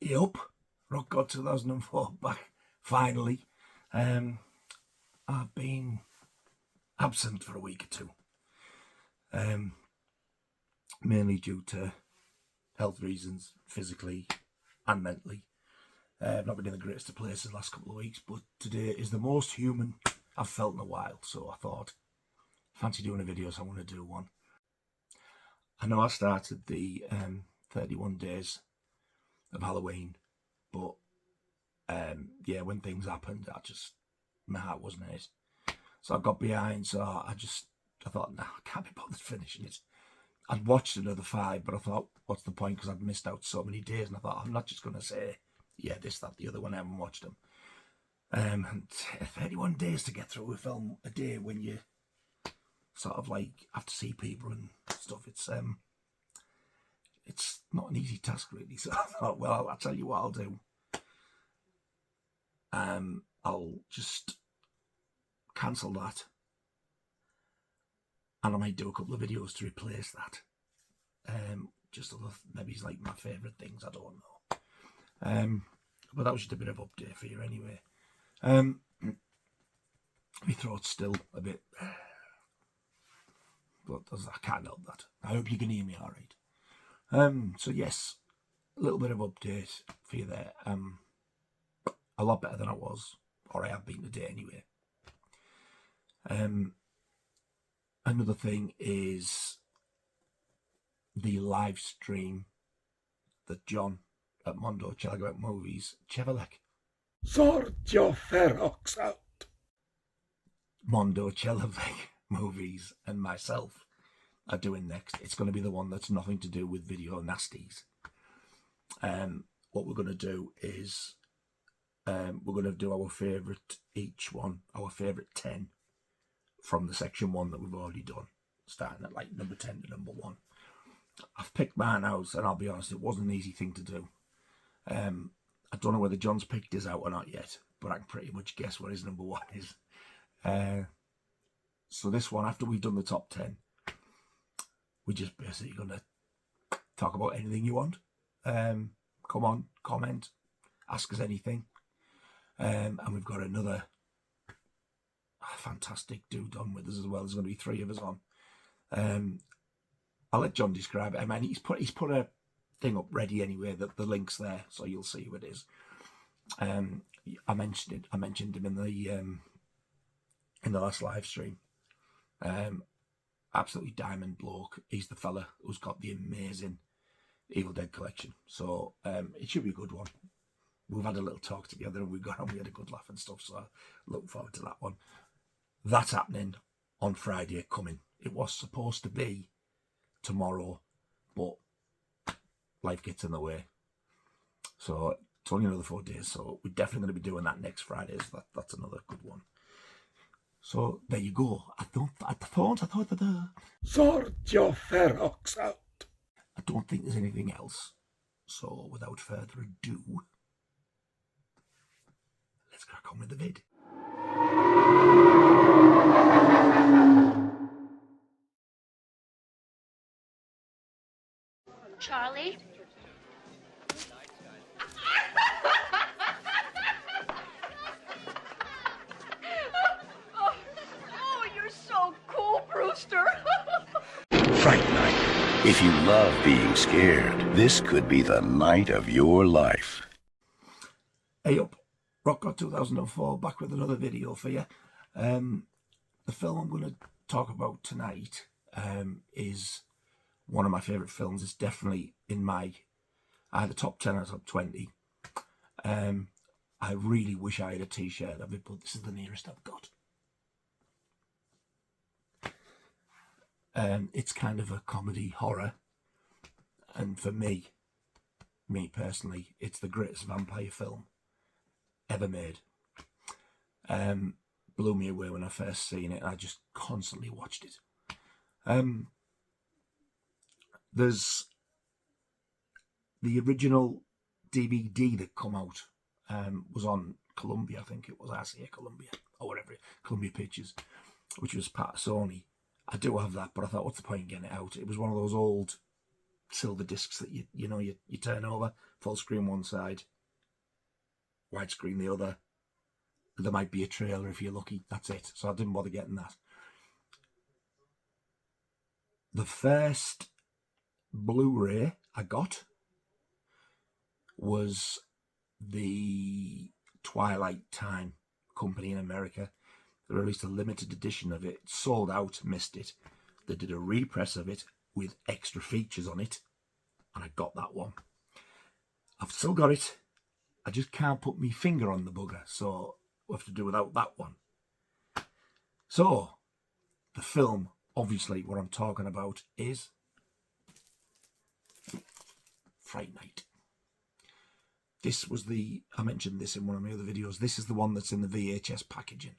Yup, Rock God 2004 back finally. I've been absent for a week or two, mainly due to health reasons, physically and mentally. I've not been in the greatest of places the last couple of weeks, but today is the most human I've felt in a while, so I thought, fancy doing a video, so I'm going to do one. I know I started the 31 days of Halloween, but yeah, when things happened, my heart wasn't in it. So I got behind, so I thought, nah, I can't be bothered finishing it. I'd watched another 5, but I thought, what's the point, because I'd missed out so many days, and I thought, I'm not just going to say, yeah, this, that, the other one, I haven't watched them. And 31 days to get through a film a day when you sort of like have to see people and stuff, it's not an easy task really. So I thought, well, I'll tell you what I'll do. I'll just cancel that, and I might do a couple of videos to replace that. Just other, maybe it's like my favourite things, I don't know. But that was just a bit of update for you anyway. My throat's still a bit, but I can't help that. I hope you can hear me all right. So yes, a little bit of update for you there. A lot better than I was, or I have been today anyway. Another thing is the live stream that John at Mondo Chelagwet Movies, Chevalek. Sort your ferox out. Mondo Chelagwet Movies and myself are doing next. It's going to be the one that's nothing to do with video nasties. What we're going to do is we're going to do our favourite, each one, our favourite 10 from the section 1 that we've already done, starting at like number 10 to number 1. I've picked mine out, and I'll be honest, it wasn't an easy thing to do. I don't know whether John's picked his out or not yet, but I can pretty much guess what his number 1 is. So this one, after we've done the top 10, we're just basically going to talk about anything you want. Come on, comment, ask us anything. And we've got another fantastic dude on with us as well. There's going to be 3 of us on. I'll let John describe it. I mean, he's put a thing up ready anyway. That the link's there, so you'll see who it is. I mentioned him in the last live stream. Absolutely diamond bloke. He's the fella who's got the amazing Evil Dead collection. So it should be a good one. We've had a little talk together and we had a good laugh and stuff, so I look forward to that one. That's happening on Friday coming. It was supposed to be tomorrow, but life gets in the way. So it's only another 4 days, so we're definitely going to be doing that next Friday, so that's another good one. So there you go. I thought that Sort your ferox out. I don't think there's anything else. So without further ado, let's crack on with the vid. Charlie? Oh, you're so cool, Brewster. Fright Night. If you love being scared, this could be the night of your life. Hey up, Rock God 2004, back with another video for you. The film I'm going to talk about tonight is one of my favourite films. It's definitely in my either top 10 or top 20. I really wish I had a t-shirt of it, but this is the nearest I've got. It's kind of a comedy horror, and for me personally, it's the greatest vampire film ever made. Blew me away when I first seen it. I just constantly watched it. There's the original DVD that come out, was on Columbia, I think it was RCA Columbia, or whatever, Columbia Pictures, which was part of Sony. I do have that, but I thought, what's the point in getting it out? It was one of those old silver discs that you turn over, full screen one side, widescreen the other. There might be a trailer if you're lucky. That's it. So I didn't bother getting that. The first Blu-ray I got was the Twilight Time company in America. They released a limited edition of it. It sold out, missed it. They did a repress of it with extra features on it, and I got that one. I've still got it. I just can't put my finger on the bugger, so we'll have to do without that one. So, the film, obviously, what I'm talking about is Fright Night. This was I mentioned this in one of my other videos. This is the one that's in the VHS packaging.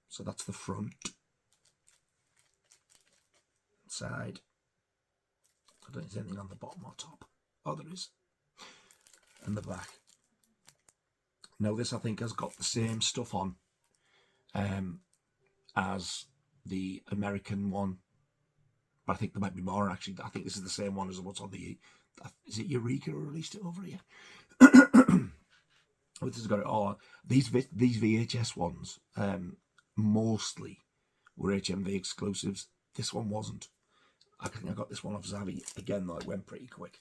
So that's the front. Side. I don't think there's anything on the bottom or top. Oh, there is. And the back. Now this I think has got the same stuff on as the American one. But I think there might be more actually. I think this is the same one as what's on the... Is it Eureka who released it over here? This has got it all. These VHS ones mostly were HMV exclusives. This one wasn't. I think I got this one off Zavvi. Again, though, it went pretty quick.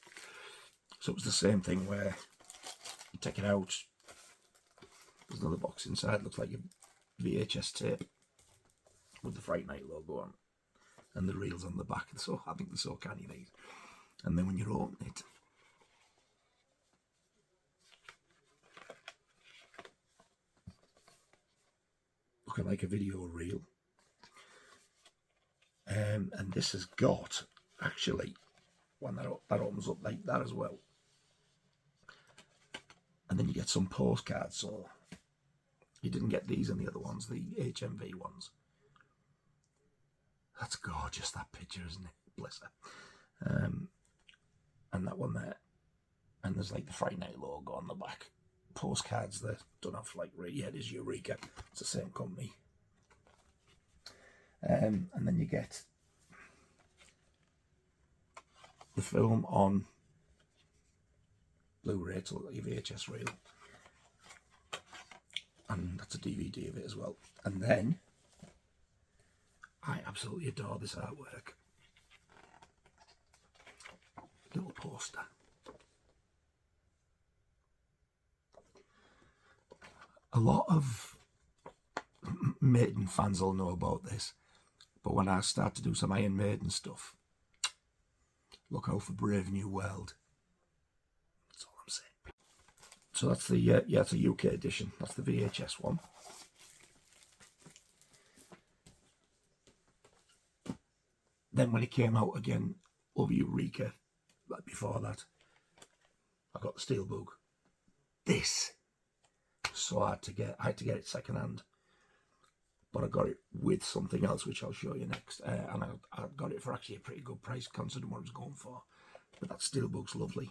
So it was the same thing where you take it out. There's another box inside. Looks like a VHS tape with the Fright Night logo on. And the reels on the back. So I think they're so canny, these. And then when you open it, looking like a video reel. And this has got, actually, one that opens up like that as well. And then you get some postcards, so you didn't get these in the other ones, the HMV ones. That's gorgeous, that picture, isn't it? Bless her. And that one there. And there's like the Fright Night logo on the back. Postcards there. Don't have like, yeah, it is Eureka. It's the same company. And then you get the film on Blu Ray, to look like your VHS reel. And that's a DVD of it as well. And then I absolutely adore this artwork. Little poster. A lot of Maiden fans will know about this, but when I start to do some Iron Maiden stuff, look out for Brave New World. That's all I'm saying. So that's the it's a UK edition. That's the VHS one. Then when it came out again over Eureka, like before that, I got the Steelbook. This was so hard to get. I had to get it second hand, but I got it with something else, which I'll show you next. And I got it for actually a pretty good price considering what I was going for. But that Steelbook's lovely.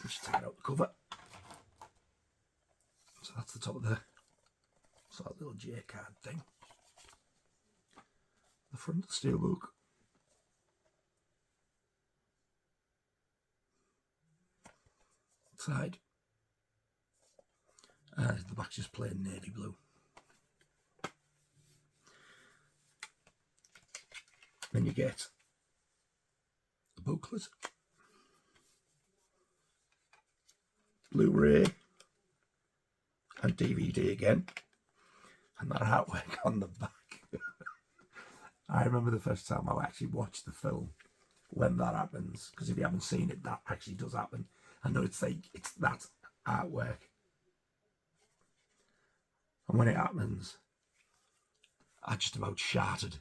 Just take out the cover. So that's the top of the that little J card thing. The front of the Steelbook. Side. And the back's just plain navy blue. Then you get the booklet, Blu Ray, and DVD again, and that artwork on the back. I remember the first time I actually watched the film when that happens, because if you haven't seen it, that actually does happen. I know it's that artwork. And when it happens, I just about shattered.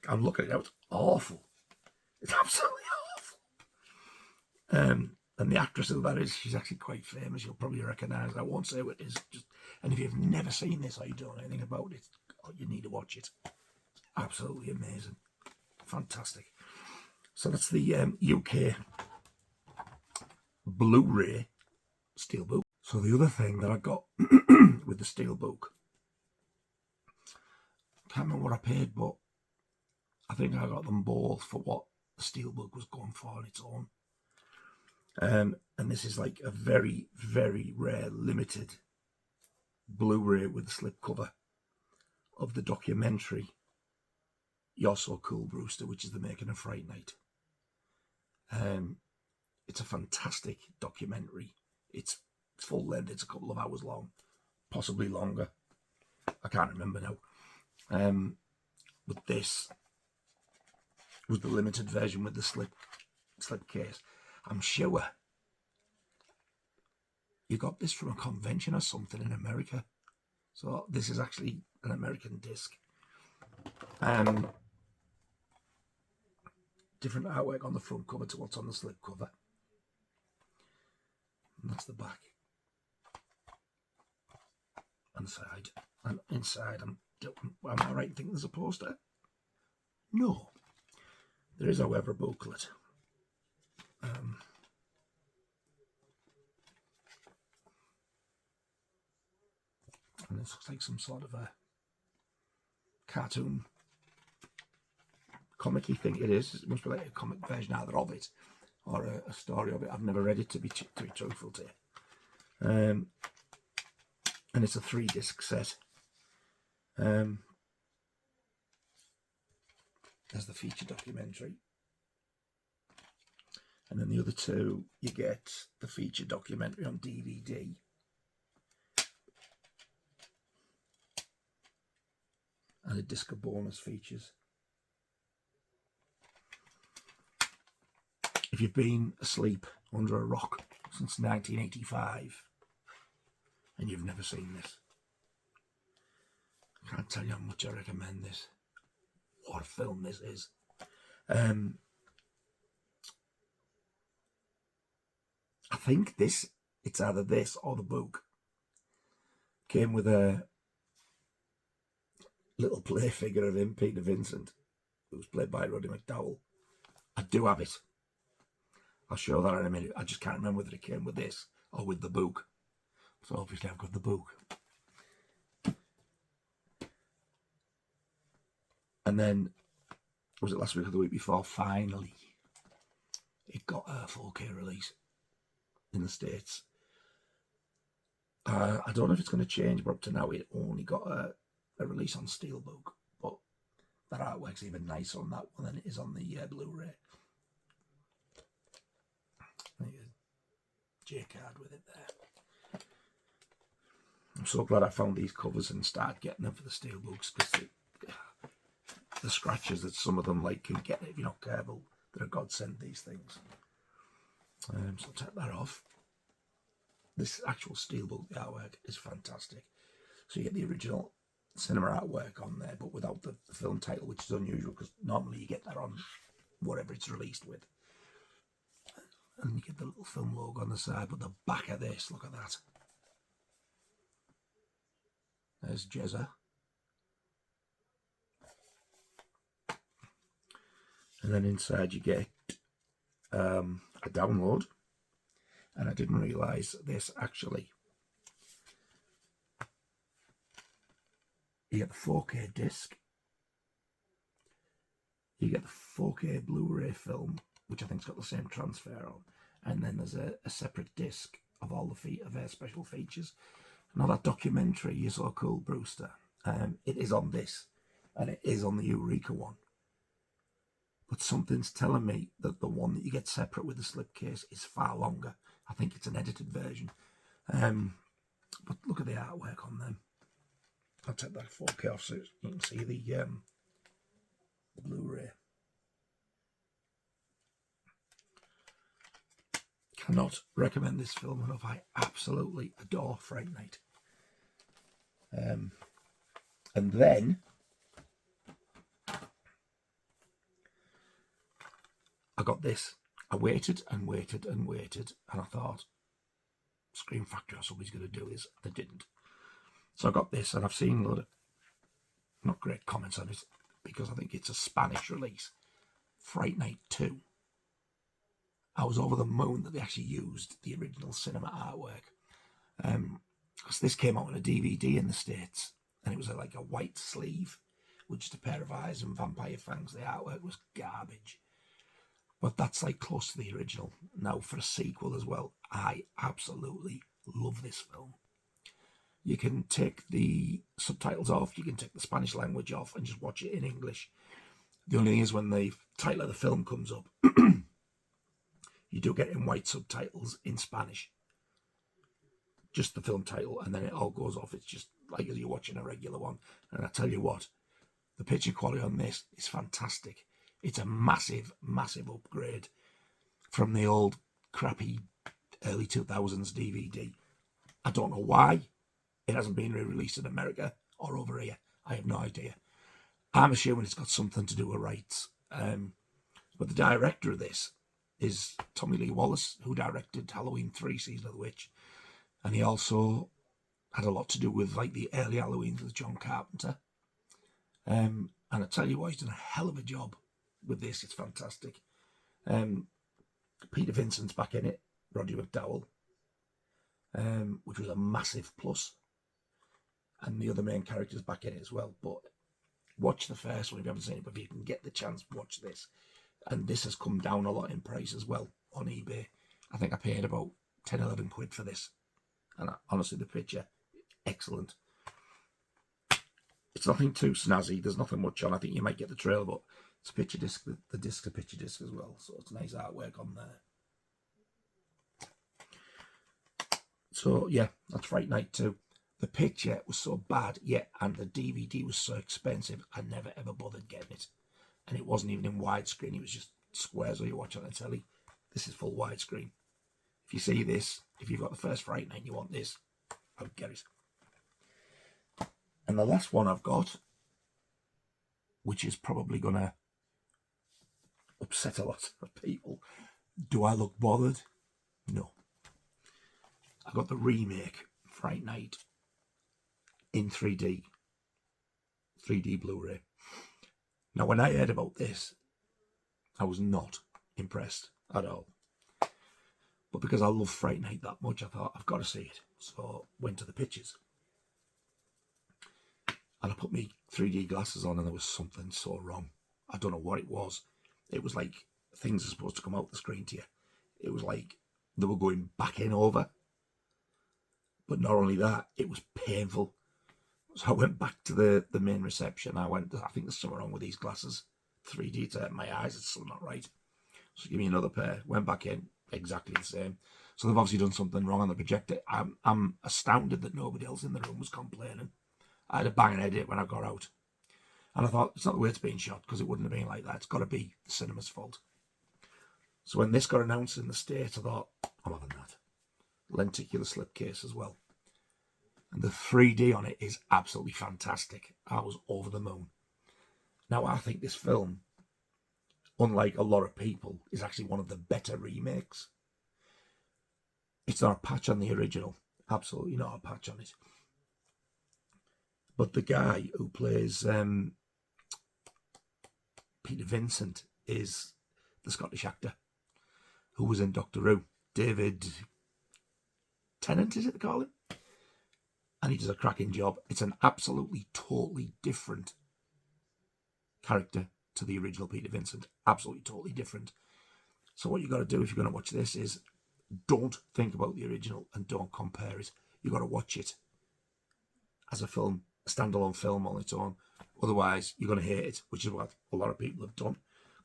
I'm looking at it now, it's awful. It's absolutely awful. And the actress who that is, she's actually quite famous. You'll probably recognise. I won't say who it is. And if you've never seen this or you don't know anything about it, you need to watch it. It's absolutely amazing. Fantastic. So that's the UK Blu Ray Steelbook. So the other thing that I got with the Steelbook Can't remember what I paid, but I think I got them both for what the steelbook was going for on its own. And this is like a very, very rare, limited Blu Ray with the slipcover of the documentary You're So Cool, Brewster, which is the making of Fright Night. It's a fantastic documentary. It's full length, it's a couple of hours long, possibly longer. I can't remember now. But this was the limited version with the slip case. I'm sure you got this from a convention or something in America. So this is actually an American disc. Different artwork on the front cover to what's on the slip cover. And that's the back. And side. And inside, am I right in thinking there's a poster? No. There is, however, a booklet. And this looks like some sort of a cartoon comic-y thing. It is. It must be like a comic version either of it or a story of it. I've never read it, to be truthful to you. And it's a 3-disc set. There's the feature documentary. And then the other two, you get the feature documentary on DVD. And a disc of bonus features. If you've been asleep under a rock since 1985 and you've never seen this, I can't tell you how much I recommend this. What a film this is. I think it's either this or the book. Came with a little play figure of him, Peter Vincent, who was played by Roddy McDowell. I do have it. I'll show that in a minute. I just can't remember whether it came with this or with the book. So obviously I've got the book. And then, was it last week or the week before? Finally, it got a 4K release in the States. I don't know if it's going to change, but up to now it only got a release on Steelbook. But that artwork's even nicer on that one than it is on the Blu Ray. J-card with it there. I'm so glad I found these covers and started getting them for the Steelbooks, because the scratches that some of them can get if you're not careful, they're a godsend, these things. So I'll take that off. This actual Steelbook, the artwork is fantastic. So you get the original cinema artwork on there, but without the film title, which is unusual because normally you get that on whatever it's released with. And you get the little film logo on the side, but the back of this, look at that. There's Jezza. And then inside you get a download. And I didn't realise this actually. You get the 4K disc. You get the 4K Blu Ray film, which I think's got the same transfer on. And then there's a separate disc of all of their special features. Now that documentary, You're So Cool, Brewster, it is on this. And it is on the Eureka one. But something's telling me that the one that you get separate with the slipcase is far longer. I think it's an edited version. But look at the artwork on them. I'll take that 4K off so you can see the Blu-ray. Cannot recommend this film enough. I absolutely adore Fright Night. And then I got this. I waited and waited and waited, and I thought, Scream Factory or somebody's going to do this. They didn't. So I got this, and I've seen a lot of not great comments on it because I think it's a Spanish release. Fright Night 2. I was over the moon that they actually used the original cinema artwork. Because this came out on a DVD in the States, and it was like a white sleeve with just a pair of eyes and vampire fangs. The artwork was garbage. But that's like close to the original. Now for a sequel as well, I absolutely love this film. You can take the subtitles off, you can take the Spanish language off and just watch it in English. The only thing is when the title of the film comes up, you do get in white subtitles in Spanish. Just the film title, and then it all goes off. It's just like as you're watching a regular one. And I tell you what, the picture quality on this is fantastic. It's a massive, massive upgrade from the old crappy early 2000s DVD. I don't know why it hasn't been re-released in America or over here. I have no idea. I'm assuming it's got something to do with rights. But the director of this is Tommy Lee Wallace, who directed Halloween 3 Season of the Witch. And he also had a lot to do with like the early Halloweens with John Carpenter. And I tell you what, he's done a hell of a job with this. It's fantastic. Peter Vincent's back in it, Roddy McDowall, which was a massive plus. And the other main character's back in it as well. But watch the first one if you haven't seen it. But if you can get the chance, watch this. And this has come down a lot in price as well on eBay. I think I paid about 10, 11 quid for this. And honestly, the picture, excellent. It's nothing too snazzy. There's nothing much on. I think you might get the trailer, but it's a picture disc. The disc's a picture disc as well. So it's nice artwork on there. So, yeah, that's Fright Night 2. The picture was so bad, and the DVD was so expensive, I never ever bothered getting it. And it wasn't even in widescreen, it was just squares where you watch on the telly. This is full widescreen. If you see this, if you've got the first Fright Night and you want this, I would get it. And the last one I've got, which is probably going to upset a lot of people. Do I look bothered? No. I got the remake, Fright Night, in 3D Blu Ray. Now, when I heard about this, I was not impressed at all. But because I love Fright Night that much, I thought, I've got to see it. So went to the pictures. And I put my 3D glasses on and there was something so wrong. I don't know what it was. It was like things are supposed to come out the screen to you. It was like they were going back in over. But not only that, it was painful. So I went back to the main reception. I think there's something wrong with these glasses. 3D to my eyes, it's still not right. So give me another pair. Went back in, exactly the same. So they've obviously done something wrong on the projector. I'm astounded that nobody else in the room was complaining. I had a banging headache when I got out. And I thought, it's not the way it's being shot, because it wouldn't have been like that. It's got to be the cinema's fault. So when this got announced in the States, I thought, I'm having that. Lenticular slipcase as well. And the 3D on it is absolutely fantastic. I was over the moon. Now, I think this film, unlike a lot of people, is actually one of the better remakes. It's not a patch on the original. Absolutely not a patch on it. But the guy who plays Peter Vincent is the Scottish actor who was in Doctor Who. David Tennant, is it they call him? And he does a cracking job. It's an absolutely, totally different character to the original Peter Vincent. Absolutely, totally different. So what you've got to do if you're going to watch this is don't think about the original and don't compare it. You've got to watch it as a film, a standalone film on its own. Otherwise, you're going to hate it, which is what a lot of people have done.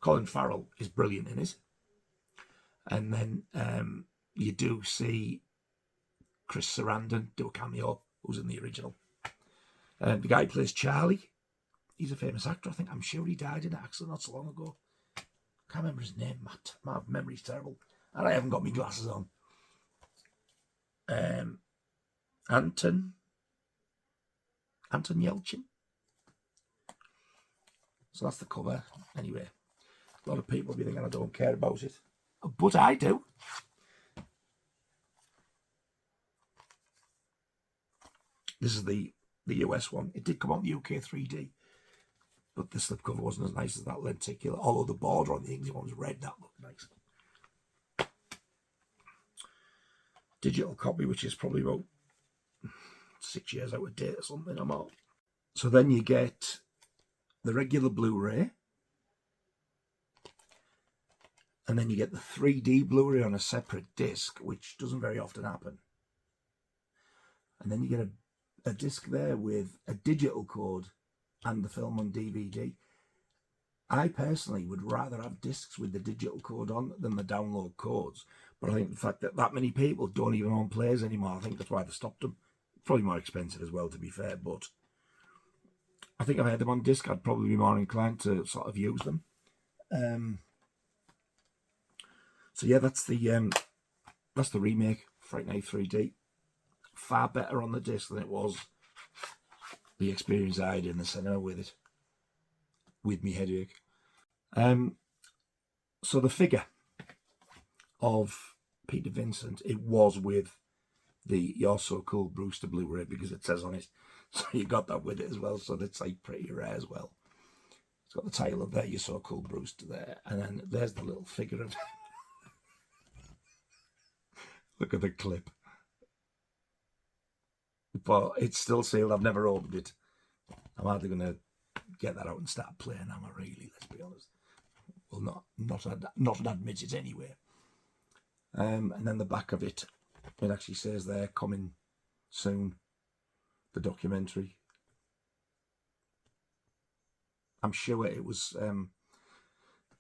Colin Farrell is brilliant in it. And then you do see Chris Sarandon do a cameo, who's in the original. The guy who plays Charlie, he's a famous actor. I'm sure he died in an accident not so long ago. Can't remember his name, Matt. My memory's terrible. And I haven't got my glasses on. Anton Yelchin. So that's the cover. Anyway, a lot of people will be thinking I don't care about it. But I do. This is the US one. It did come out in the UK 3D. But the slipcover wasn't as nice as that lenticular. Although the border on the English one was red, that looked nice. Digital copy, which is probably about 6 years out of date or something or more. So then you get the regular Blu Ray, and then you get the 3D Blu Ray on a separate disc, which doesn't very often happen. And then you get a disc there with a digital code and the film on DVD. I personally would rather have discs with the digital code on than the download codes. But I think the fact that that many people don't even own players anymore, I think that's why they stopped them. Probably more expensive as well, to be fair. But I think if I had them on disc, I'd probably be more inclined to sort of use them. So yeah, that's the remake, Fright Night 3D. Far better on the disc than it was the experience I had in the cinema with it, with me headache. So the figure of Peter Vincent, it was with the You're So Cool Brewster Blu Ray, because it says on it. So you got that with it as well, so that's like pretty rare as well. It's got the title of there, You're So Cool Brewster there, and then there's the little figure of look at the clip. But it's still sealed. I've never opened it. I'm hardly going to get that out and start playing, am I really? Let's be honest. Well, not admit it anyway. And then the back of it, it actually says there, coming soon, the documentary. I'm sure it was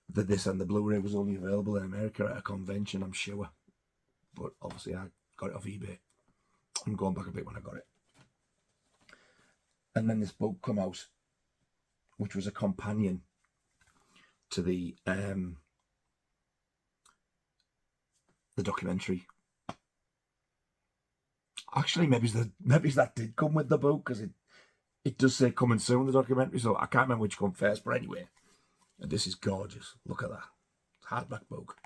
that this and the Blu-ray was only available in America at a convention, I'm sure. But obviously I got it off eBay. I'm going back a bit when I got it. And then this book come out, which was a companion to the documentary. Actually, maybe that did come with the book, because it does say coming soon, the documentary, so I can't remember which come first, but anyway. And this is gorgeous. Look at that. It's a hardback book.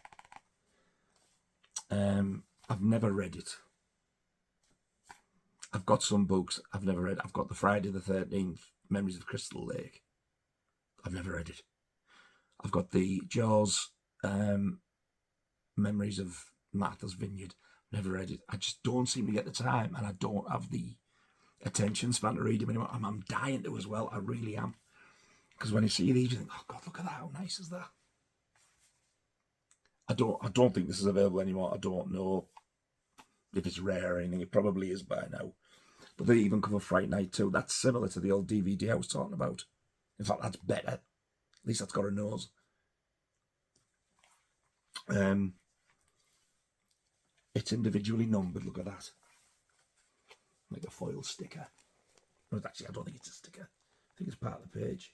I've never read it. I've got some books I've never read. I've got the Friday the 13th, Memories of Crystal Lake. I've never read it. I've got the Jaws, Memories of Martha's Vineyard. Never read it. I just don't seem to get the time, and I don't have the attention span to read them anymore. I'm dying to as well. I really am. Because when you see these, you think, oh God, look at that. How nice is that? I don't think this is available anymore. I don't know if it's rare or anything. It probably is by now. But they even cover Fright Night too. That's similar to the old DVD I was talking about. In fact, that's better. At least that's got a nose. It's individually numbered. Look at that. Like a foil sticker. No, actually, I don't think it's a sticker. I think it's part of the page.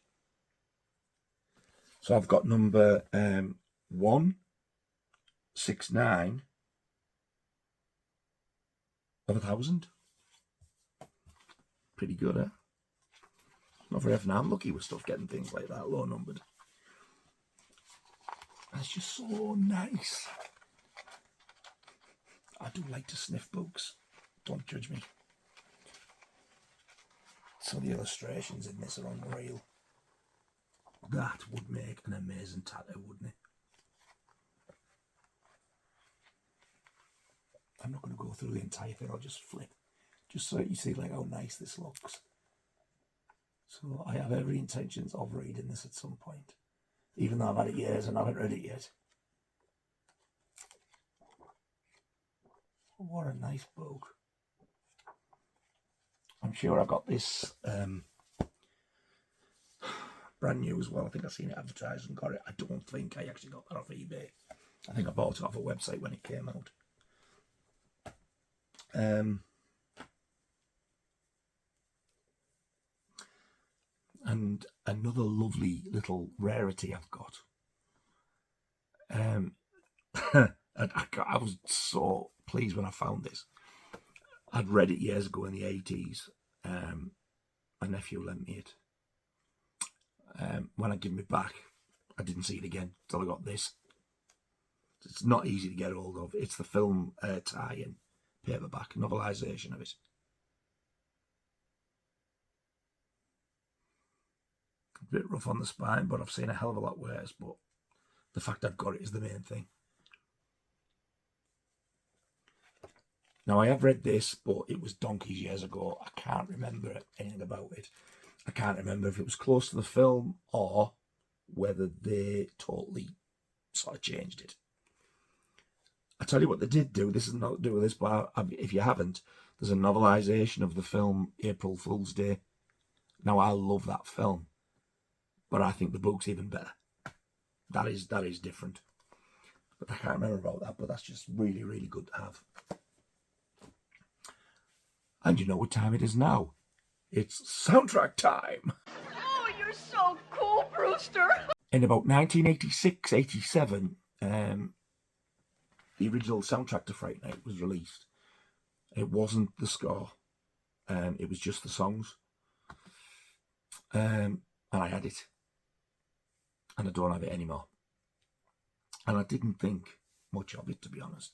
So I've got number 169 of 1,000. Pretty good, eh? Not very often I'm lucky with stuff getting things like that, low numbered. That's just so nice. I do like to sniff books. Don't judge me. Some of the illustrations in this are unreal. That would make an amazing tattoo, wouldn't it? I'm not going to go through the entire thing. I'll just flip, just so you see like how nice this looks. So I have every intention of reading this at some point, even though I've had it years and I haven't read it yet. What a nice book. I'm sure I got this brand new as well. I think I've seen it advertised and got it. I don't think I actually got that off eBay. I think I bought it off a website when it came out. And another lovely little rarity I've got. I was so pleased when I found this. I'd read it years ago in the 80s. My nephew lent me it. When I give it back, I didn't see it again until I got this. It's not easy to get hold of. It's the film tie-in, paperback, novelisation of it. A bit rough on the spine, but I've seen a hell of a lot worse. But the fact I've got it is the main thing. Now, I have read this, but it was donkeys years ago. I can't remember anything about it. I can't remember if it was close to the film or whether they totally sort of changed it. I tell you what they did do, this is not to do with this, but if you haven't, there's a novelisation of the film April Fool's Day. Now, I love that film, but I think the book's even better. That is different. But I can't remember about that, but that's just really, really good to have. And you know what time it is now? It's soundtrack time! Oh, you're so cool, Brewster. In about 1986-87, the original soundtrack to Fright Night was released. It wasn't the score. It was just the songs. And I had it. And I don't have it anymore. And I didn't think much of it, to be honest.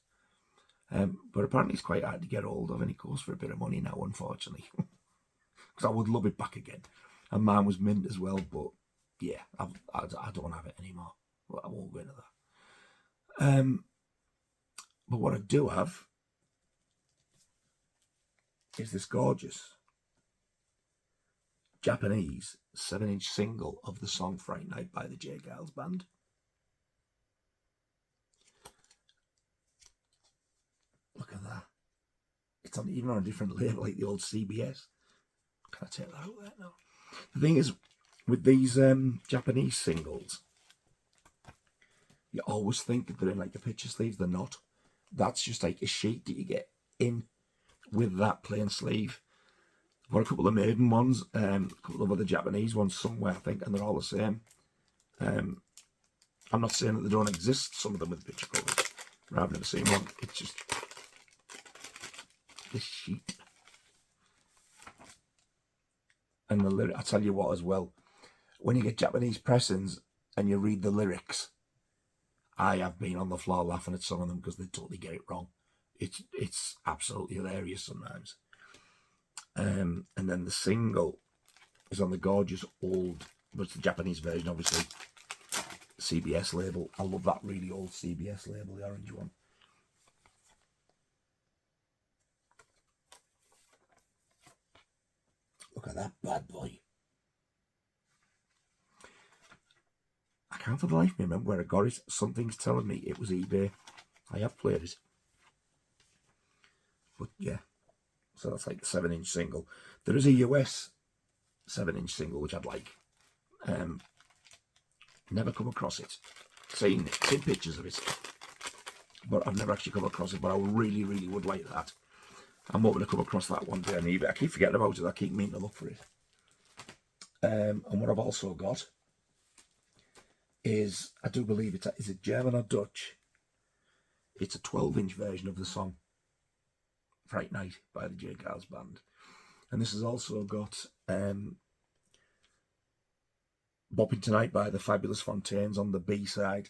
But apparently it's quite hard to get hold of, and it goes for a bit of money now, unfortunately. Because I would love it back again. And mine was mint as well, but yeah, I don't have it anymore. I won't go into that. But what I do have is this gorgeous Japanese 7-inch single of the song Fright Night by the J. Giles Band. Look at that. It's even on a different label, like the old CBS. Can I take that out there? No. The thing is, with these Japanese singles, you always think that they're in like the picture sleeves. They're not. That's just like a sheet that you get in with that plain sleeve. I've got a couple of Maiden ones, a couple of other Japanese ones somewhere, I think, and they're all the same. I'm not saying that they don't exist, some of them with picture covers, but I've never seen one. It's just this sheet. And the lyric, I tell you what as well, when you get Japanese pressings and you read the lyrics, I have been on the floor laughing at some of them because they totally get it wrong. It's absolutely hilarious sometimes. And then the single is on the gorgeous old, but it's the Japanese version, obviously, CBS label. I love that really old CBS label, the orange one. Look at that bad boy. I can't for the life of me remember where I got it. Something's telling me it was eBay. I have played it. But yeah. So that's like the 7-inch single. There is a US 7-inch single which I'd like. Never come across it. Seen pictures of it. But I've never actually come across it. But I really, really would like that. I'm hoping to come across that one day on eBay. I keep forgetting about it. I keep meaning to look for it. And what I've also got is, I do believe is it German or Dutch? It's a 12-inch version of the song Fright Night by the J. Giles Band. And this has also got Bopping Tonight by the Fabulous Fontaines on the B side.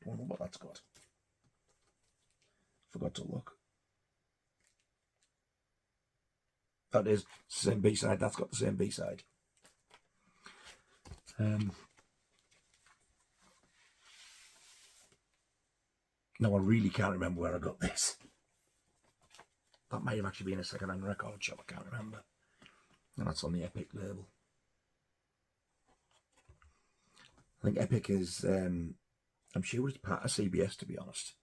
Don't know what that's got. Forgot to look. That is the same B side. That's got the same B side. Now I really can't remember where I got this. That might have actually been a second-hand record shop. I can't remember. And that's on the Epic label. I think Epic is, I'm sure it's part of CBS, to be honest.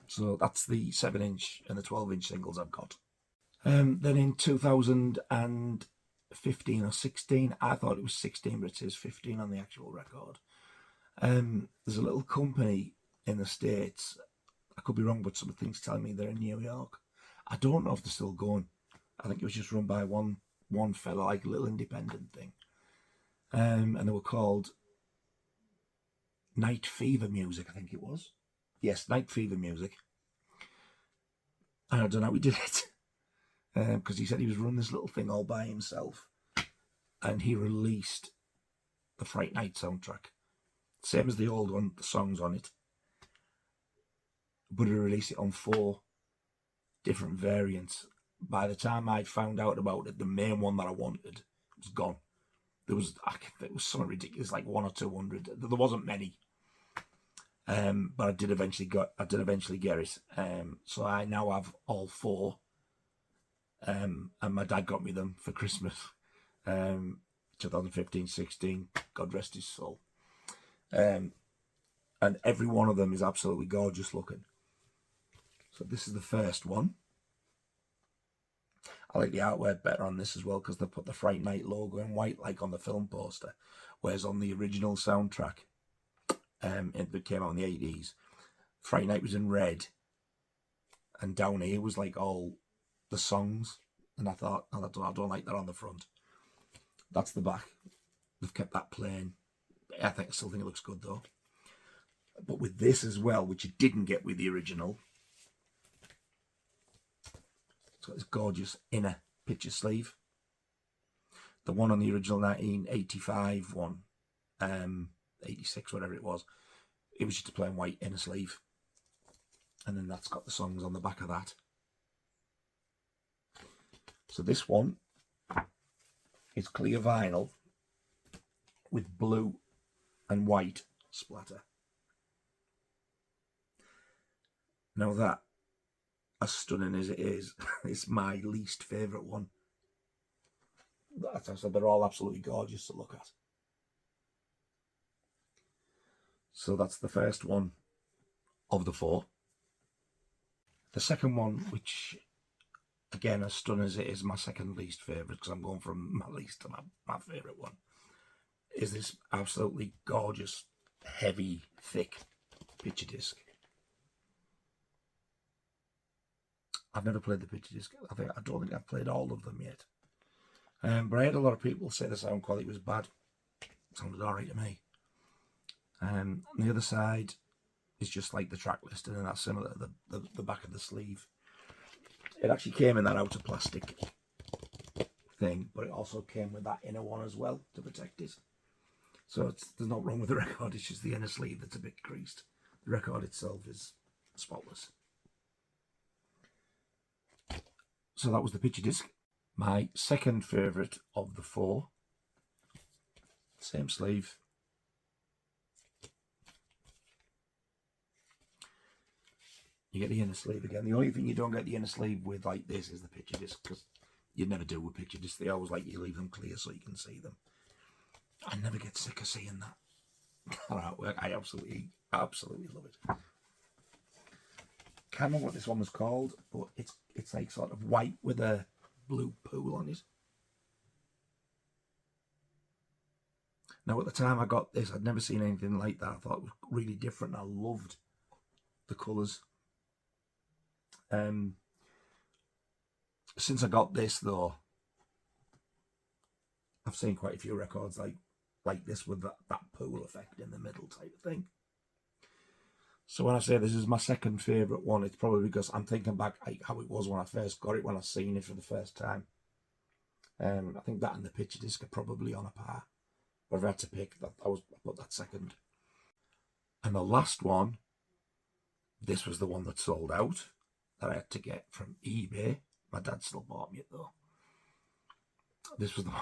So that's the 7-inch and the 12-inch singles I've got. Then in 2015 or 16, I thought it was 16, but it says 15 on the actual record. There's a little company in the States. I could be wrong, but some things tell me they're in New York. I don't know if they're still going. I think it was just run by one fella, like a little independent thing. And they were called Night Fever Music, I think it was. Yes, Night Fever Music. And I don't know how he did it. Because he said he was running this little thing all by himself. And he released the Fright Night soundtrack. Same as the old one, the songs on it. But he released it on 4 different variants. By the time I found out about it, the main one that I wanted was gone. There was something ridiculous, like 100 or 200. There wasn't many. But I did eventually get it. So I now have all 4 and my dad got me them for Christmas, 2015-16. God rest his soul. And every one of them is absolutely gorgeous looking. So this is the first one. I like the artwork better on this as well because they put the Fright Night logo in white like on the film poster, whereas on the original soundtrack, it came out in the 80s, Fright Night was in red, and down here was like all the songs, and I thought, oh, I don't like that on the front. That's the back. They've kept that plain. I still think it looks good though. But with this as well, which you didn't get with the original, it's got this gorgeous inner picture sleeve. The one on the original 1985 one, 86, whatever it was just a plain white inner sleeve. And then that's got the songs on the back of that. So this one is clear vinyl with blue and white splatter. Now that, as stunning as it is, it's my least favourite one. As I said, they're all absolutely gorgeous to look at. So that's the first one of the 4. The second one, which again, as stunning as it is, my second least favourite, because I'm going from my least to my favourite one, is this absolutely gorgeous, heavy, thick picture disc. I've never played the picture disc. I don't think I've played all of them yet. But I had a lot of people say the sound quality was bad. It sounded alright to me. On the other side is just like the track listing, and that's similar to the back of the sleeve. It actually came in that outer plastic thing, but it also came with that inner one as well to protect it. So there's not wrong with the record, it's just the inner sleeve that's a bit creased. The record itself is spotless. So that was the picture disc. My second favourite of the 4. Same sleeve. You get the inner sleeve again. The only thing you don't get the inner sleeve with like this is the picture disc, because you never do with picture discs. They always like you leave them clear so you can see them. I never get sick of seeing that artwork. I absolutely love it. Can't remember what this one was called, but it's like sort of white with a blue pool on it. Now at the time I got this, I'd never seen anything like that. I thought it was really different. I loved the colours. Since I got this though, I've seen quite a few records like this with that pool effect in the middle type of thing. So when I say this is my second favourite one, it's probably because I'm thinking back like how it was when I first got it, when I seen it for the first time. I think that and the picture disc are probably on a par. But if I had to pick, I put that second. And the last one, this was the one that sold out, that I had to get from eBay. My dad still bought me it though. This was the one.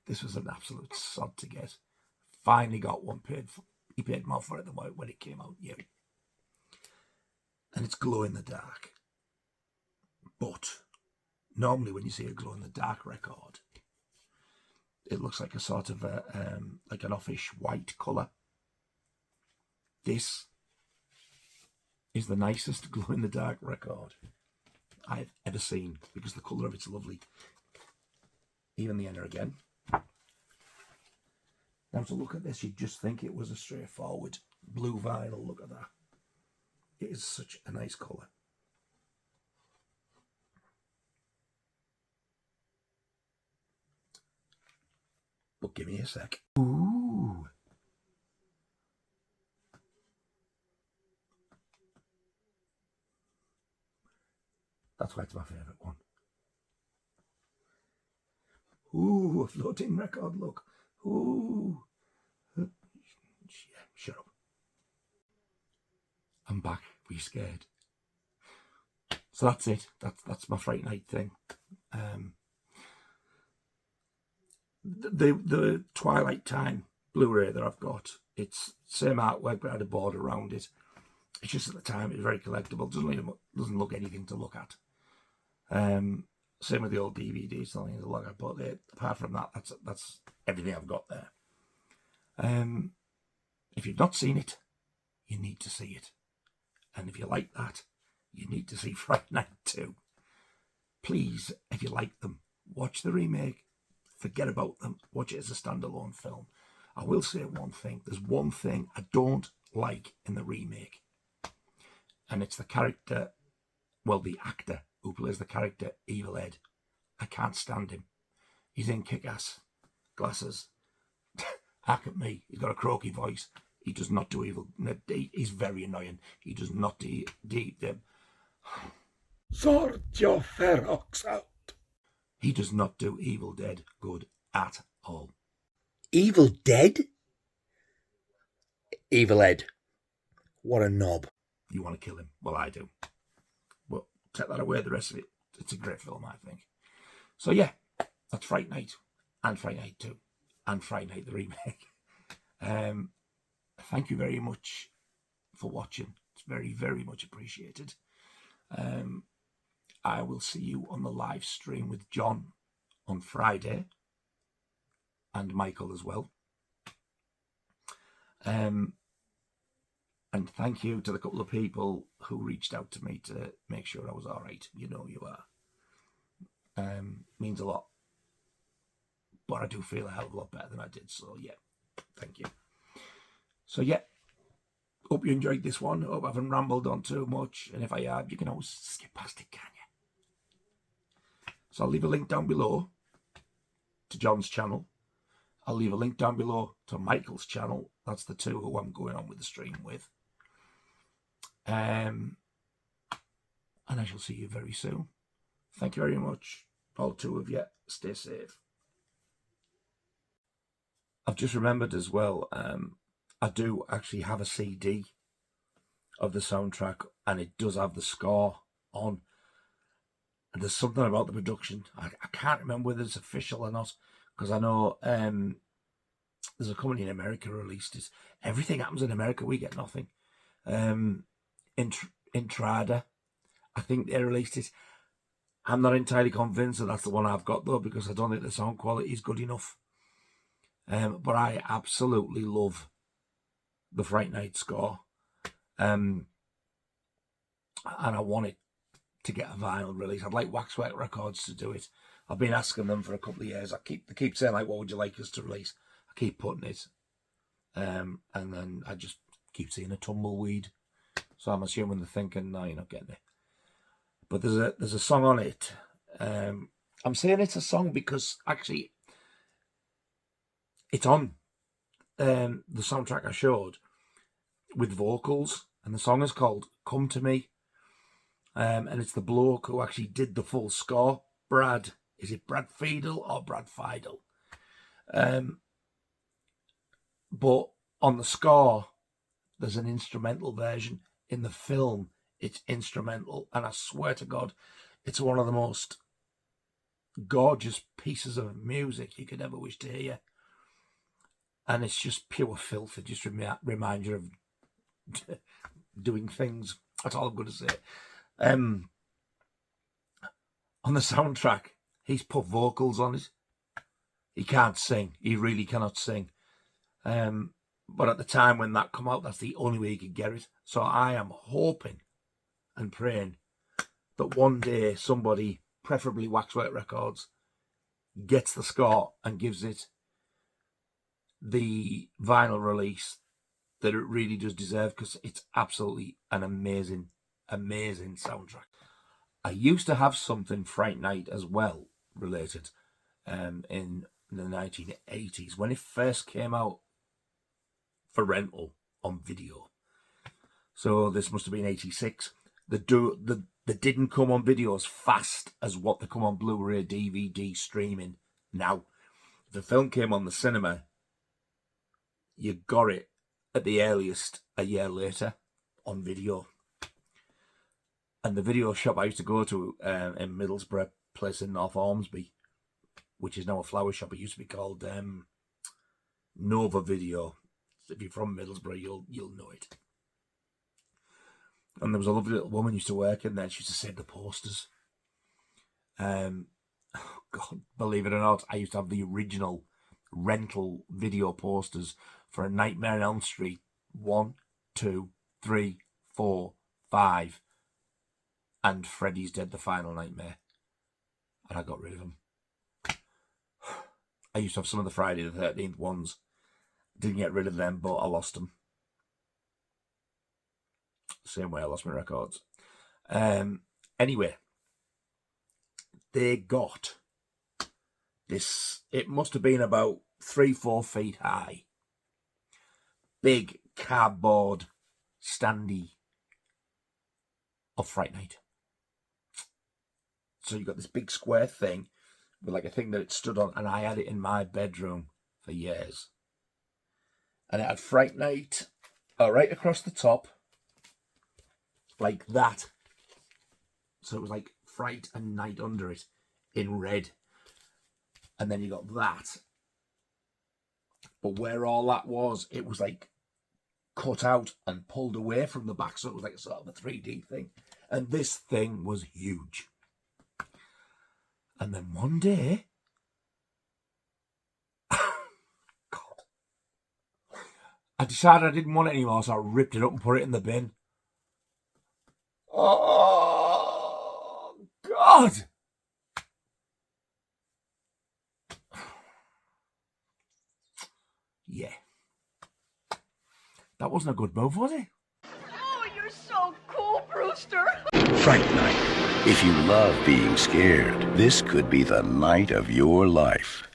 This was an absolute sod to get. Finally got one paid for. He paid more for it than when it came out new. And it's glow in the dark. But normally when you see a glow in the dark record, it looks like a sort of like an offish white colour. This is the nicest glow in the dark record I've ever seen, because the colour of it's lovely. Even the inner again. Now to look at this, you'd just think it was a straightforward blue vinyl. Look at that. It is such a nice colour. But give me a sec. Ooh. That's why it's my favourite one. Ooh, a floating record, look. Ooh. Yeah, shut up. I'm back. Were you scared? So that's it. That's my Fright Night thing. The Twilight Time Blu Ray that I've got, it's same artwork but I had a border around it. It's just at the time it's very collectible. Doesn't look anything to look at. Same with the old DVDs, something in the logger. But apart from that, that's everything I've got there. If you've not seen it, you need to see it. And if you like that, you need to see Fright Night 2. Please, if you like them, watch the remake. Forget about them. Watch it as a standalone film. I will say one thing. There's one thing I don't like in the remake. And it's the character, well, the actor who plays the character Evil Ed. I can't stand him. He's in Kick-Ass. Glasses. Hack at me. He's got a croaky voice. He does not do evil. He's very annoying. He does not do... Sort your ferox out. He does not do Evil Dead good at all. Evil Dead? Evil Ed. What a knob. You want to kill him? Well, I do. But take that away, the rest of it, it's a great film, I think. So yeah, that's Fright Night, and Fright Night 2, and Fright Night the remake. Thank you very much for watching. It's very, very much appreciated. I will see you on the live stream with John on Friday, and Michael as well. And thank you to the couple of people who reached out to me to make sure I was all right. You know you are. Means a lot. But I do feel a hell of a lot better than I did. So, yeah, thank you. So, yeah, hope you enjoyed this one. Hope I haven't rambled on too much. And if I have, you can always skip past it, can you? So I'll leave a link down below to John's channel. I'll leave a link down below to Michael's channel. That's the two who I'm going on with the stream with. And I shall see you very soon. Thank you very much, all two of you. Stay safe. I've just remembered as well, I do actually have a CD of the soundtrack, and it does have the score on. And there's something about the production. I can't remember whether it's official or not, because I know there's a company in America released it. Everything happens in America. We get nothing. Intrada, I think they released it. I'm not entirely convinced that that's the one I've got, though, because I don't think the sound quality is good enough. But I absolutely love the Fright Night score. And I want it to get a vinyl release. I'd like Waxwork Records to do it. I've been asking them for a couple of years. They keep saying, like, what would you like us to release? I keep putting it. And then I just keep seeing a tumbleweed. So I'm assuming they're thinking, no, you're not getting it. But there's a song on it. I'm saying it's a song because actually it's on the soundtrack I showed with vocals, and the song is called Come to Me. And it's the bloke who actually did the full score. Brad. Is it Brad Fiedel or Brad Fiedel? But on the score, there's an instrumental version. In the film, it's instrumental. And I swear to God, it's one of the most gorgeous pieces of music you could ever wish to hear. And it's just pure filth. It just reminds you of doing things. That's all I'm going to say. On the soundtrack, he's put vocals on it. He can't sing. He really cannot sing. But at the time when that come out, that's the only way you could get it. So I am hoping and praying that one day somebody, preferably Waxwork Records, gets the score and gives it the vinyl release that it really does deserve, because it's absolutely an amazing, amazing soundtrack. I used to have something Fright Night as well related in the 1980s when it first came out for rental on video. So this must have been 86. They didn't come on video as fast as what they come on Blu Ray, DVD, streaming now. If the film came on the cinema, you got it at the earliest a year later on video. And the video shop I used to go to in Middlesbrough, place in North Ormsby, which is now a flower shop. It used to be called Nova Video. If you're from Middlesbrough, you'll know it. And there was a lovely little woman who used to work in there. She used to save the posters. God, believe it or not, I used to have the original rental video posters for A Nightmare on Elm Street 1, 2, 3, 4, 5, and Freddy's Dead: The Final Nightmare. And I got rid of them. I used to have some of the Friday the 13th ones. Didn't get rid of them, but I lost them. Same way I lost my records. Anyway, they got this. It must have been about 3-4 feet high. Big cardboard standee of Fright Night. So you got this big square thing with like a thing that it stood on, and I had it in my bedroom for years. And it had Fright Night right across the top, like that. So it was like Fright and Night under it in red. And then you got that. But where all that was, it was like cut out and pulled away from the back. So it was like sort of a 3D thing. And this thing was huge. And then one day, God, I decided I didn't want it anymore, so I ripped it up and put it in the bin. Oh, God. Yeah. That wasn't a good move, was it? Oh, you're so cool, Brewster. Fright Night. If you love being scared, this could be the night of your life.